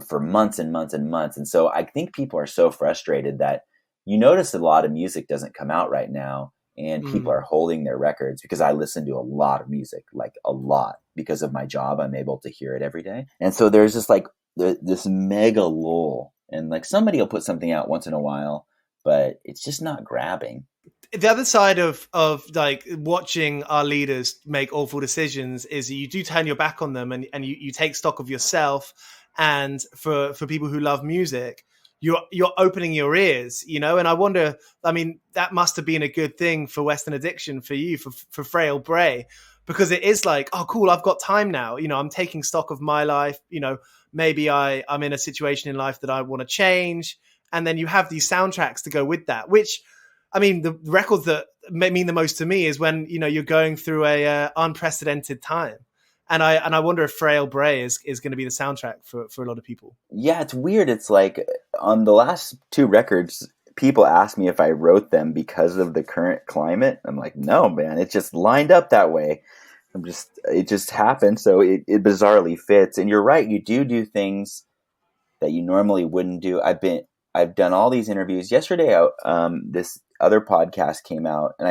for months and months and months. And so I think people are so frustrated that you notice a lot of music doesn't come out right now, and people are holding their records, because I listen to a lot of music, like a lot, because of my job. I'm able to hear it every day. And so there's just like this mega lull, and like somebody will put something out once in a while, but it's just not grabbing. The other side of like watching our leaders make awful decisions is you do turn your back on them, and you take stock of yourself. And for people who love music, you're opening your ears, and I wonder, I mean, that must have been a good thing for Western Addiction, for you, for Frail Bray, because it is like, oh, cool, I've got time now. I'm taking stock of my life. Maybe I'm in a situation in life that I want to change. And then you have these soundtracks to go with that, which, I mean, the records that mean the most to me is when, you're going through a unprecedented time. And I wonder if Frail Bray is going to be the soundtrack for a lot of people. Yeah, it's weird. It's like on the last two records, people ask me if I wrote them because of the current climate. I'm like, no, man, it just lined up that way. It just happened. So it bizarrely fits. And you're right. You do things that you normally wouldn't do. I've done all these interviews. Yesterday, this other podcast came out, and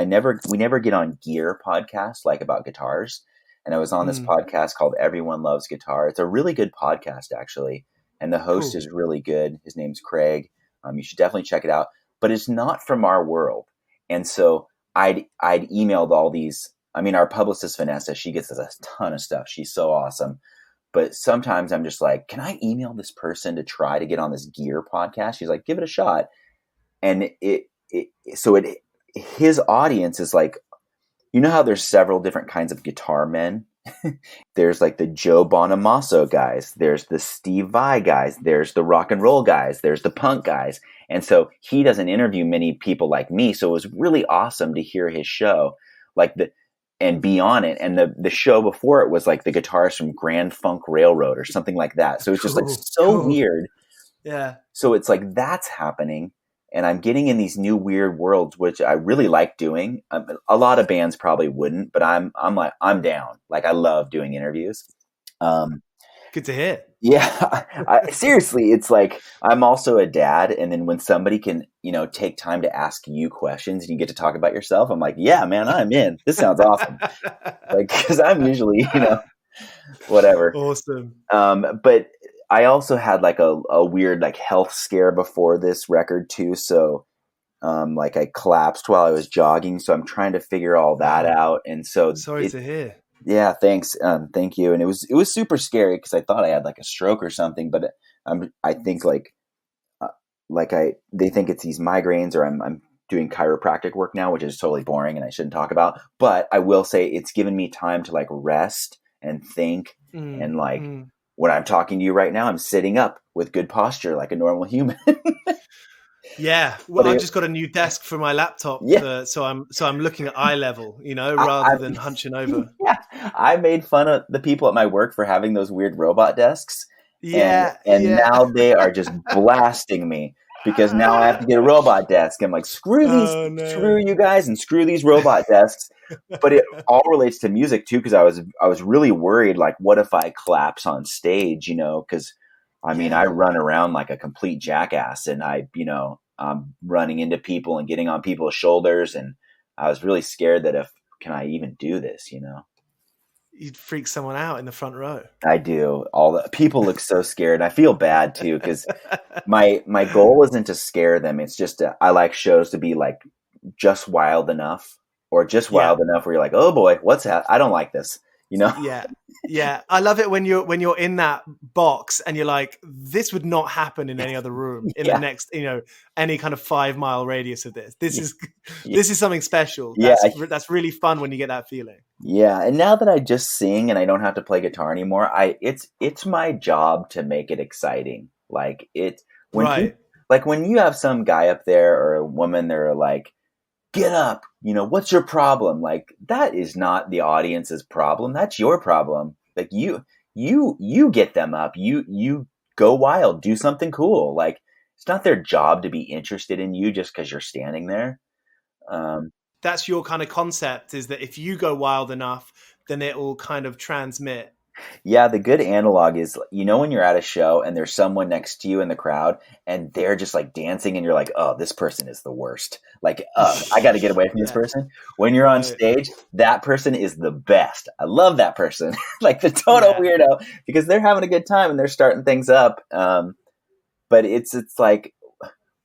we never get on gear podcasts like about guitars. And I was on this podcast called Everyone Loves Guitar. It's a really good podcast, actually. And the host is really good. His name's Craig. You should definitely check it out. But it's not from our world. And so I'd emailed all these. I mean, our publicist, Vanessa, she gets us a ton of stuff. She's so awesome. But sometimes I'm just like, can I email this person to try to get on this gear podcast? She's like, give it a shot. And his audience is like, you know how there's several different kinds of guitar men? There's like the Joe Bonamassa guys. There's the Steve Vai guys. There's the rock and roll guys. There's the punk guys. And so he doesn't interview many people like me. So it was really awesome to hear his show and be on it. And the show before it was like the guitarist from Grand Funk Railroad or something like that. So it's just like so weird. Yeah. So it's like that's happening. And I'm getting in these new weird worlds, which I really like doing. A lot of bands probably wouldn't, but I'm down. Like I love doing interviews. Good to hear. Yeah, seriously, it's like I'm also a dad, and then when somebody can, take time to ask you questions and you get to talk about yourself, I'm like, yeah, man, I'm in. This sounds awesome. Like, because I'm usually, whatever. Awesome. But I also had like a weird like health scare before this record too. So like I collapsed while I was jogging. So I'm trying to figure all that out. And so sorry to hear. Yeah, thanks. Thank you. And it was super scary because I thought I had like a stroke or something, but I think they think it's these migraines, or I'm doing chiropractic work now, which is totally boring and I shouldn't talk about. But I will say it's given me time to like rest and think and like. When I'm talking to you right now, I'm sitting up with good posture like a normal human. Yeah. Well, I just got a new desk for my laptop. Yeah. So I'm looking at eye level, rather than hunching over. Yeah. I made fun of the people at my work for having those weird robot desks. Yeah. And now they are just blasting me because now I have to get a robot desk. I'm like, screw you guys and screw these robot desks. But it all relates to music too, because I was really worried, like, what if I collapse on stage, because I run around like a complete jackass, and I'm running into people and getting on people's shoulders, and I was really scared that can I even do this, You'd freak someone out in the front row. I do. All the people look so scared. I feel bad too, because my goal isn't to scare them. It's just I like shows to be like just wild enough. Or just wild enough where you're like, oh boy, what's that? I don't like this, Yeah. I love it when you're in that box and you're like, this would not happen in any other room in the next, any kind of 5 mile radius of this. This is something special. That's really fun when you get that feeling. Yeah, and now that I just sing and I don't have to play guitar anymore, it's my job to make it exciting. Like when you have some guy up there or a woman, they're like, get up, what's your problem? Like, that is not the audience's problem. That's your problem. Like you get them up, you go wild, do something cool. Like, it's not their job to be interested in you just because you're standing there. That's your kind of concept, is that if you go wild enough, then it will kind of transmit. Yeah, the good analog is, when you're at a show and there's someone next to you in the crowd and they're just like dancing and you're like, oh, this person is the worst. Like, I got to get away from this person. When you're on stage, that person is the best. I love that person. Like the total weirdo, because they're having a good time and they're starting things up. But it's like,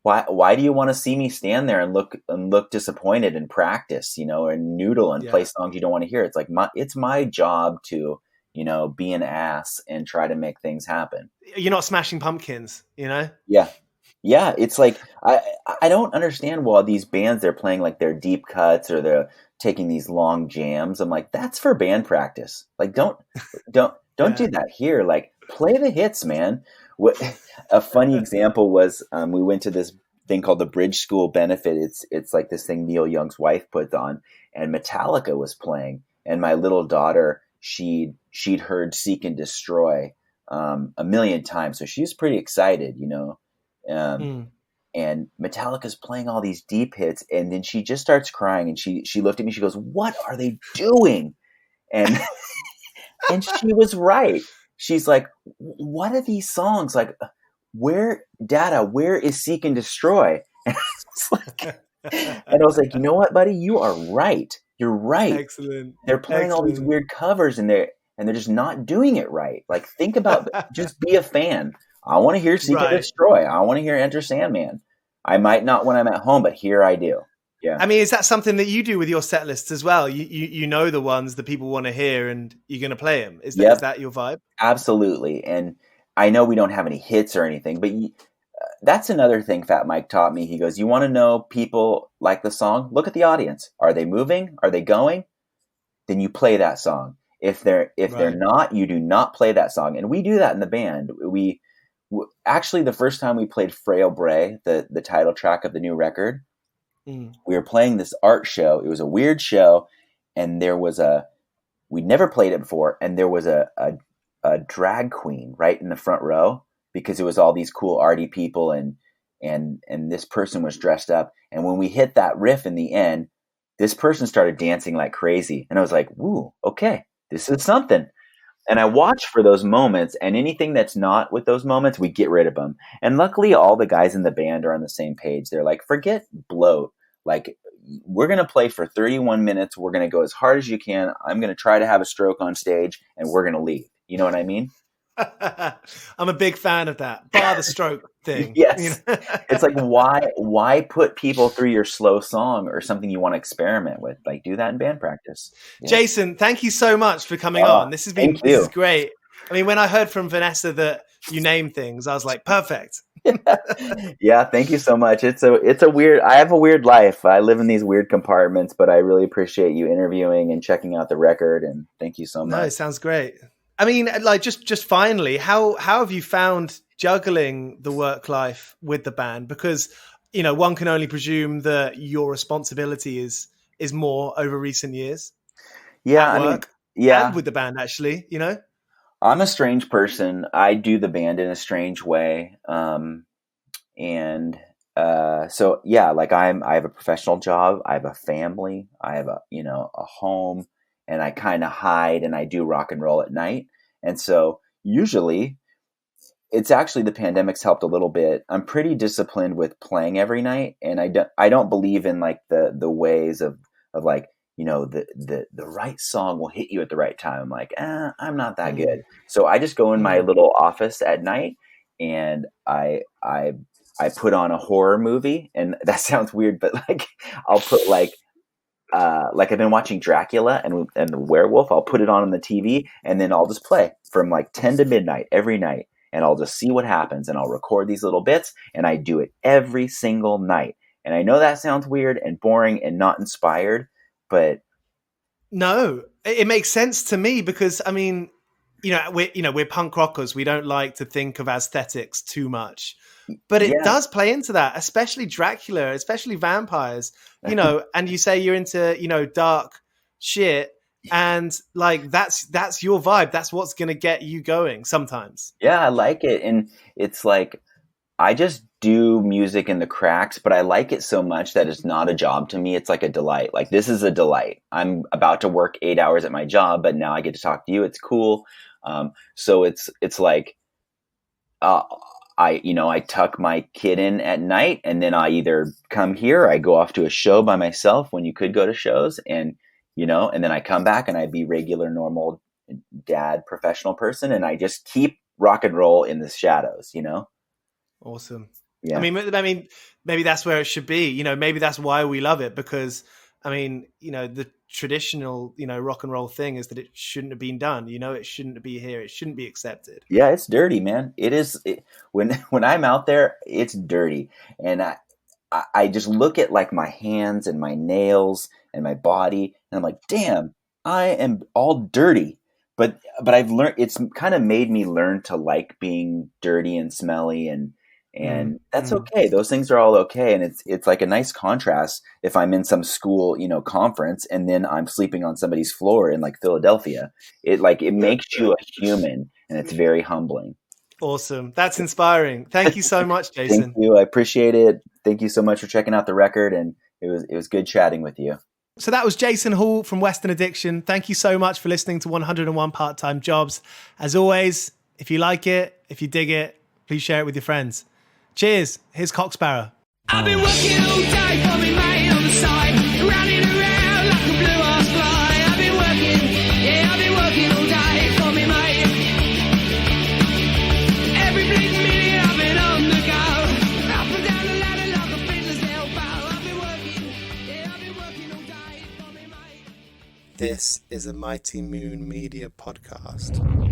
why do you want to see me stand there and look disappointed and practice, and noodle and play songs you don't want to hear? It's like it's my job to, be an ass and try to make things happen. You're not Smashing Pumpkins, Yeah. Yeah. It's like, I don't understand why these bands, they're playing like their deep cuts or they're taking these long jams. I'm like, that's for band practice. Like, don't do that here. Like, play the hits, man. A funny example was, we went to this thing called the Bridge School Benefit. It's like this thing Neil Young's wife puts on, and Metallica was playing, and my little daughter, she'd heard Seek and Destroy a million times, so she was pretty excited, and Metallica's playing all these deep hits, and then she just starts crying, and she looked at me, she goes, what are they doing? And and she was right. She's like, what are these songs? Like, where is Seek and Destroy? And I was like, you know what, buddy? You are right. You're right. Excellent. They're playing all these weird covers and they're just not doing it right. Like, think about just be a fan. I want to hear Seek and Destroy. I want to hear Enter Sandman. I might not when I'm at home, but here I do. Yeah. I mean, is that something that you do with your set lists as well? You know the ones that people want to hear, and you're going to play them. Is that your vibe? Absolutely. And I know we don't have any hits or anything, but that's another thing Fat Mike taught me. He goes, you want to know people like the song? Look at the audience. Are they moving? Are they going? Then you play that song. If they're not, you do not play that song. And we do that in the band. Actually, the first time we played Frail Bray, the title track of the new record, we were playing this art show. It was a weird show, and we'd never played it before, and there was a drag queen right in the front row, because it was all these cool arty people, and this person was dressed up. And when we hit that riff in the end, this person started dancing like crazy, and I was like, "Woo, okay, this is something." And I watch for those moments, and anything that's not with those moments, we get rid of them. And luckily, all the guys in the band are on the same page. They're like, forget bloat. Like, we're going to play for 31 minutes. We're going to go as hard as you can. I'm going to try to have a stroke on stage, and we're going to leave. You know what I mean? I'm a big fan of that. Bar the stroke thing. Yes. You know? It's like, why put people through your slow song or something you want to experiment with? Like, do that in band practice. Yeah. Jason, thank you so much for coming on. This is great. I mean, when I heard from Vanessa that you name things, I was like, perfect. Yeah, thank you so much. I have a weird life. I live in these weird compartments, but I really appreciate you interviewing and checking out the record, and thank you so much. No, it sounds great. I mean, like, just finally, how have you found juggling the work life with the band? Because, you know, one can only presume that your responsibility is more over recent years. Yeah, and with the band, actually, you know. I'm a strange person. I do the band in a strange way. So yeah, like I have a professional job. I have a family. I have a home, and I kind of hide and I do rock and roll at night. And so usually it's actually, the pandemic's helped a little bit. I'm pretty disciplined with playing every night. And I don't believe in like the ways of like, you know, the right song will hit you at the right time. I'm like, I'm not that good. So I just go in my little office at night, and I put on a horror movie. And that sounds weird, but like, I'll put like I've been watching Dracula and the werewolf. I'll put it on the TV, and then I'll just play from like 10 to midnight every night, and I'll just see what happens, and I'll record these little bits, and I do it every single night. And I know that sounds weird and boring and not inspired, but no, it makes sense to me, because I mean, we're punk rockers. We don't like to think of aesthetics too much, but it does play into that, especially Dracula, especially vampires, you know. And you say you're into, you know, dark shit, and like that's your vibe. That's what's going to get you going sometimes. Yeah, I like it. And it's like, I just do music in the cracks, but I like it so much that it's not a job to me. It's like a delight. Like, this is a delight. I'm about to work 8 hours at my job, but now I get to talk to you. It's cool. So it's like, I tuck my kid in at night, and then I either come here, or I go off to a show by myself when you could go to shows, and, you know, and then I come back and I be regular, normal dad, professional person. And I just keep rock and roll in the shadows, you know? Awesome. Yeah. I mean, maybe that's where it should be. You know, maybe that's why we love it, because, I mean, you know, the traditional, you know, rock and roll thing is that it shouldn't have been done. You know, it shouldn't be here. It shouldn't be accepted. Yeah, it's dirty, man. It is. When I'm out there, it's dirty, and I just look at like my hands and my nails and my body, and I'm like, damn, I am all dirty. But I've learned, it's kind of made me learn to like being dirty and smelly, and that's okay. Those things are all okay. And it's like a nice contrast if I'm in some school, you know, conference, and then I'm sleeping on somebody's floor in like Philadelphia. It makes you a human, and it's very humbling. Awesome. That's inspiring. Thank you so much, Jason. Thank you. I appreciate it. Thank you so much for checking out the record, and it was good chatting with you. So that was Jason Hall from Western Addiction. Thank you so much for listening to 101 Part-Time Jobs. As always, if you like it, if you dig it, please share it with your friends. Cheers. Here's Sparrer. I've been working all day for me mate on the side, running around like a blue-ass fly. I've been working all day for me mate. Every bleeding minute I've been on the go, up and down the ladder like a This is a Mighty Moon Media podcast.